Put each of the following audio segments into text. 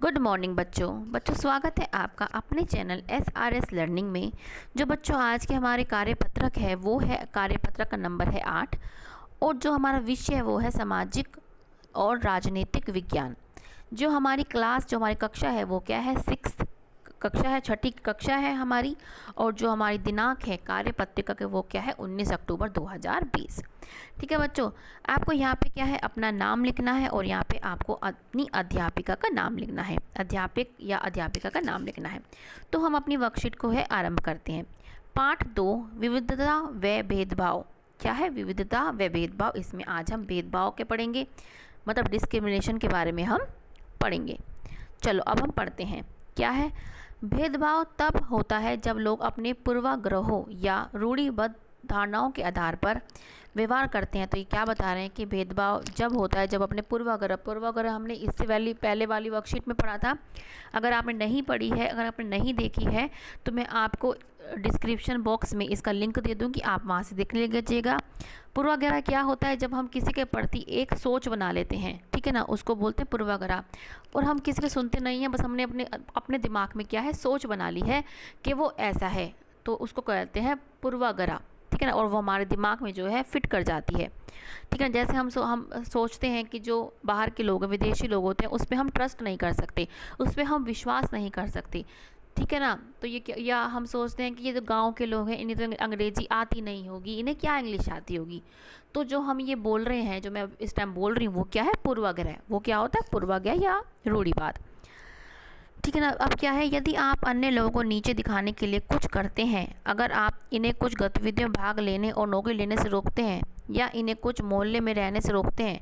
Good morning बच्चों स्वागत है आपका अपने चैनल SRS लर्निंग में। जो बच्चों आज के हमारे कार्यपत्रक है वो है कार्यपत्रक का नंबर है 8 और जो हमारा विषय है वो है सामाजिक और राजनीतिक विज्ञान। जो हमारी क्लास जो हमारी कक्षा है वो क्या है 6th कक्षा है, 6ठी कक्षा है हमारी। और जो हमारी दिनांक है कार्यपत्रिका के वो क्या है 19 अक्टूबर 2020। ठीक है बच्चों, आपको यहाँ पे क्या है अपना नाम लिखना है और यहाँ पे आपको अपनी अध्यापिका का नाम लिखना है, अध्यापक या अध्यापिका का नाम लिखना है। तो हम अपनी वर्कशीट को है आरंभ करते हैं। पाठ 2 विविधता व भेदभाव। क्या है विविधता व भेदभाव, इसमें आज हम भेदभाव के पढ़ेंगे, मतलब डिस्क्रिमिनेशन के बारे में हम पढ़ेंगे। चलो अब हम पढ़ते हैं। क्या है भेदभाव तब होता है जब लोग अपने पूर्वाग्रहों या रूढ़िबद्ध धारणाओं के आधार पर व्यवहार करते हैं। तो ये क्या बता रहे हैं कि भेदभाव जब होता है जब अपने पूर्वाग्रह हमने इससे पहले वाली वर्कशीट में पढ़ा था। अगर आपने नहीं पढ़ी है, अगर आपने नहीं देखी है तो मैं आपको डिस्क्रिप्शन बॉक्स में इसका लिंक दे दूँगी, आप वहाँ से देखने लीजिएगा। पूर्वाग्रह क्या होता है जब हम किसी के प्रति एक सोच बना लेते हैं, ठीक है ना, उसको बोलते हैं पूर्वाग्रह। और हम किसी को सुनते नहीं हैं, बस हमने अपने दिमाग में क्या है सोच बना ली है कि वो ऐसा है, तो उसको कहते हैं पूर्वाग्रह। ठीक है ना, और वो हमारे दिमाग में जो है फिट कर जाती है। ठीक है, जैसे हम सोचते हैं कि जो बाहर के लोग विदेशी लोग होते हैं उस पर हम ट्रस्ट नहीं कर सकते, उस पर हम विश्वास नहीं कर सकते। ठीक है ना, तो ये या हम सोचते हैं कि ये जो गांव के लोग हैं इन्हें तो अंग्रेजी आती नहीं होगी, इन्हें क्या इंग्लिश आती होगी। तो जो हम ये बोल रहे हैं, जो मैं इस टाइम बोल रही हूँ वो क्या है पूर्वाग्रह। वो क्या होता है पूर्वाग्रह या रूढ़िवाद। ठीक है ना, अब क्या है यदि आप अन्य लोगों को नीचे दिखाने के लिए कुछ करते हैं, अगर आप इन्हें कुछ गतिविधियों में भाग लेने और नौकरी लेने से रोकते हैं या इन्हें कुछ मोहल्ले में रहने से रोकते हैं,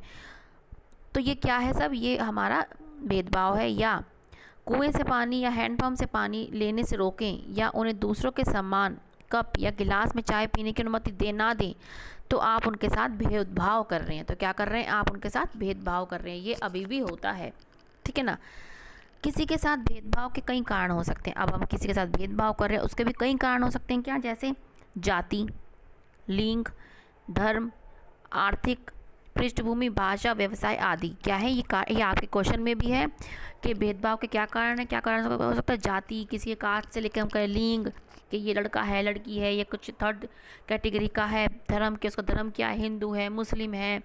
तो ये क्या है सब, ये हमारा भेदभाव है। या कुएं से पानी या हैंडपंप से पानी लेने से रोकें या उन्हें दूसरों के समान कप या गिलास में चाय पीने की अनुमति ना दें, तो आप उनके साथ भेदभाव कर रहे हैं। तो क्या कर रहे हैं, आप उनके साथ भेदभाव कर रहे हैं। ये अभी भी होता है। ठीक है ना, किसी के साथ भेदभाव के कई कारण हो सकते हैं। अब हम किसी के साथ भेदभाव कर रहे हैं उसके भी कई कारण हो सकते हैं। क्या, जैसे जाति, लिंग, धर्म, आर्थिक पृष्ठभूमि, भाषा, व्यवसाय आदि। क्या है ये आपके क्वेश्चन में भी है कि भेदभाव के क्या कारण है। क्या कारण हो सकता है, जाति, किसी के कास्ट से लेकर हम कहें लिंग कि ये लड़का है लड़की है, ये कुछ थर्ड कैटेगरी का है। धर्म के उसका धर्म क्या है, हिंदू है, मुस्लिम है,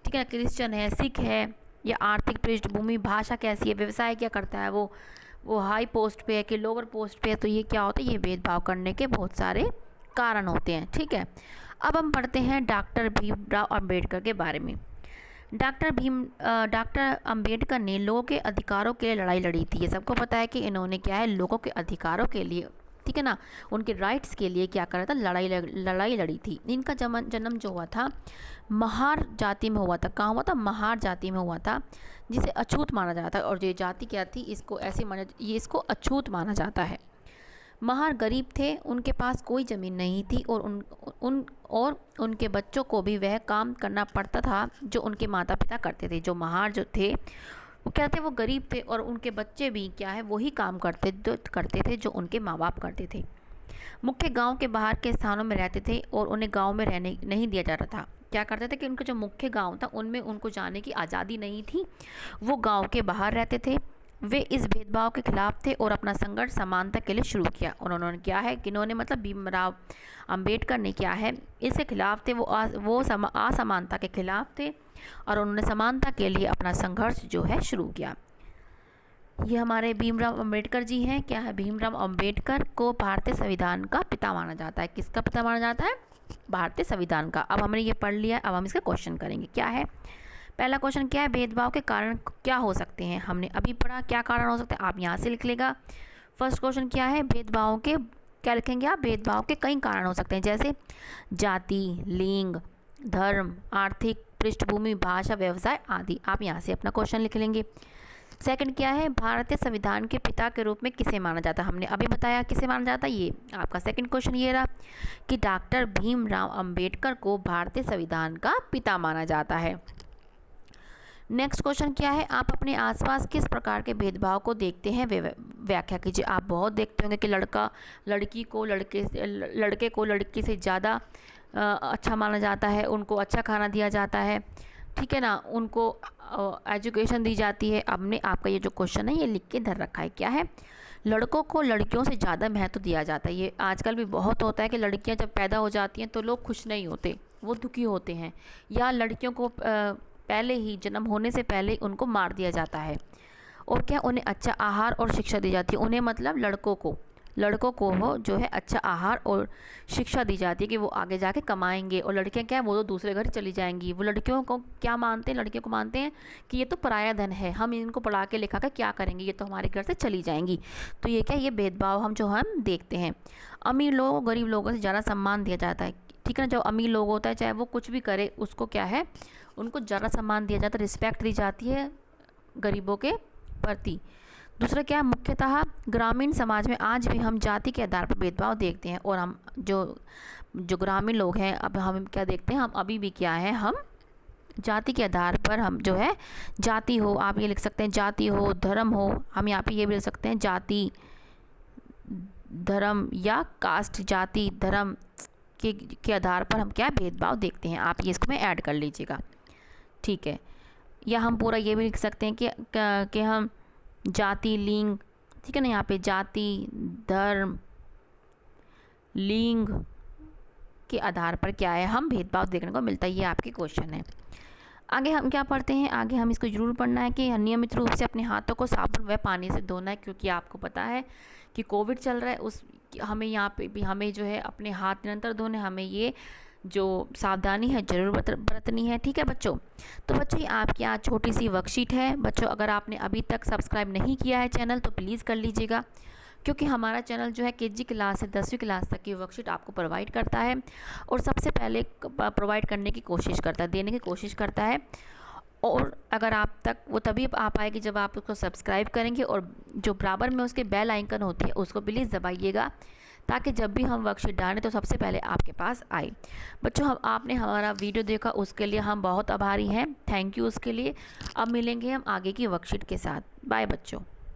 ठीक है, क्रिश्चियन है, सिख है। या आर्थिक पृष्ठभूमि, भाषा कैसी है, व्यवसाय क्या करता है, वो हाई पोस्ट पे है कि लोअर पोस्ट पे है। तो ये क्या होता है, ये भेदभाव करने के बहुत सारे कारण होते हैं। ठीक है, अब हम पढ़ते हैं डॉक्टर भीमराव अंबेडकर के बारे में। डॉक्टर अंबेडकर ने लोगों के अधिकारों के लिए लड़ाई लड़ी थी। ये सबको पता है कि इन्होंने क्या है लोगों के अधिकारों के लिए, ठीक है ना, उनके राइट्स के लिए क्या करा था, लड़ाई लड़ी थी। इनका जन्म जो हुआ था महार जाति में हुआ था। कहाँ हुआ था, महार जाति में हुआ था, जिसे अछूत माना जाता है। और ये जाति क्या थी, इसको ऐसे इसको अछूत माना जाता है। महार गरीब थे, उनके पास कोई ज़मीन नहीं थी और उनके बच्चों को भी वह काम करना पड़ता था जो उनके माता पिता करते थे। जो महार जो थे वो क्या थे, वो गरीब थे और उनके बच्चे भी क्या है वही काम करते थे जो उनके माँ बाप करते थे। मुख्य गांव के बाहर के स्थानों में रहते थे और उन्हें गांव में रहने नहीं दिया जाता था। क्या करते थे कि उनका जो मुख्य गांव था उनमें उनको जाने की आज़ादी नहीं थी, वो गांव के बाहर रहते थे। वे इस भेदभाव के खिलाफ थे और अपना संघर्ष समानता के लिए शुरू किया। और उन्होंने क्या है, किन्होंने मतलब भीमराव अंबेडकर ने क्या है इसके खिलाफ थे, वो असमानता के खिलाफ थे और उन्होंने समानता के लिए अपना संघर्ष जो है शुरू किया। ये हमारे भीमराव अंबेडकर जी हैं। क्या है, भीमराव अंबेडकर को भारतीय संविधान का पिता माना जाता है। किसका पिता माना जाता है, भारतीय संविधान का। अब हमने ये पढ़ लिया, अब हम इसका क्वेश्चन करेंगे। क्या है पहला क्वेश्चन, क्या है भेदभाव के कारण क्या हो सकते हैं। हमने अभी पढ़ा क्या कारण हो सकते हैं, आप यहाँ से लिख लेगा। फर्स्ट क्वेश्चन क्या है, भेदभाव के क्या लिखेंगे आप, भेदभाव के कई कारण हो सकते हैं, जैसे जाति, लिंग, धर्म, आर्थिक पृष्ठभूमि, भाषा, व्यवसाय आदि। आप यहाँ से अपना क्वेश्चन लिख लेंगे। सेकंड क्या है, भारतीय संविधान के पिता के रूप में किसे माना जाता है। हमने अभी बताया किसे माना जाता है। ये आपका सेकंड क्वेश्चन ये रहा कि डॉक्टर भीमराव अंबेडकर को भारतीय संविधान का पिता माना जाता है। नेक्स्ट क्वेश्चन क्या है, आप अपने आसपास किस प्रकार के भेदभाव को देखते हैं, व्याख्या कीजिए। आप बहुत देखते होंगे कि लड़के को लड़की से ज़्यादा अच्छा माना जाता है, उनको अच्छा खाना दिया जाता है, ठीक है ना, उनको एजुकेशन दी जाती है। अब ने आपका ये जो क्वेश्चन है ये लिख के धर रखा है, क्या है, लड़कों को लड़कियों से ज़्यादा महत्व दिया जाता है। ये आजकल भी बहुत होता है कि लड़कियां जब पैदा हो जाती हैं तो लोग खुश नहीं होते, वो दुखी होते हैं, या लड़कियों को पहले ही जन्म होने से पहले ही उनको मार दिया जाता है। और क्या, उन्हें अच्छा आहार और शिक्षा दी जाती है। उन्हें मतलब लड़कों को हो जो है अच्छा आहार और शिक्षा दी जाती है कि वो आगे जाके कमाएंगे। और लड़कियां क्या है, वो तो दूसरे घर चली जाएंगी। वो लड़कियों को क्या मानते हैं, लड़कियों को मानते हैं कि ये तो पराया धन है, हम इनको पढ़ा के लिखा कर क्या करेंगे, ये तो हमारे घर से चली जाएंगी। तो ये क्या, ये भेदभाव हम देखते हैं। अमीर लोग गरीब लोगों से ज़्यादा सम्मान दिया जाता है, ठीक है ना। जो अमीर लोग होता है चाहे वो कुछ भी करे, उसको क्या है, उनको ज़्यादा सम्मान दिया जाता है, रिस्पेक्ट दी जाती है गरीबों के प्रति। दूसरा क्या, मुख्यतः ग्रामीण समाज में आज भी हम जाति के आधार पर भेदभाव देखते हैं। और हम जो ग्रामीण लोग हैं, अब हम क्या देखते हैं, हम अभी भी क्या है, हम जाति के आधार पर हम जो है, जाति हो, आप ये लिख सकते हैं जाति हो, धर्म हो, हम यहाँ पे ये भी लिख सकते हैं जाति धर्म, या कास्ट, जाति धर्म के आधार पर हम क्या भेदभाव देखते हैं। आप ये इसको में ऐड कर लीजिएगा, ठीक है। या हम पूरा ये भी लिख सकते हैं कि हम जाति लिंग, ठीक है ना, यहाँ पे जाति धर्म लिंग के आधार पर क्या है, हम भेदभाव देखने को मिलता है। ये आपके क्वेश्चन है। आगे हम क्या पढ़ते हैं, आगे हम इसको जरूर पढ़ना है कि नियमित रूप से अपने हाथों को साबुन व पानी से धोना है, क्योंकि आपको पता है कि कोविड चल रहा है। उस हमें यहाँ पे भी हमें जो है अपने हाथ निरंतर धोने, हमें ये जो सावधानी है ज़रूर बरतनी है, ठीक है बच्चों। तो बच्चों ये आपकी आज छोटी सी वर्कशीट है। बच्चों अगर आपने अभी तक सब्सक्राइब नहीं किया है चैनल तो प्लीज़ कर लीजिएगा, क्योंकि हमारा चैनल जो है केजी क्लास से 10वीं क्लास तक की वर्कशीट आपको प्रोवाइड करता है, और सबसे पहले प्रोवाइड करने की कोशिश करता है, देने की कोशिश करता है। और अगर आप तक वो तभी आ पाएगी जब आप उसको सब्सक्राइब करेंगे, और जो बराबर में उसके बेल आइकन होती है उसको प्लीज़ दबाइएगा, ताकि जब भी हम वर्कशीट डालें तो सबसे पहले आपके पास आए। बच्चों आपने हमारा वीडियो देखा उसके लिए हम बहुत आभारी हैं, थैंक यू उसके लिए। अब मिलेंगे हम आगे की वर्कशीट के साथ। बाय बच्चों।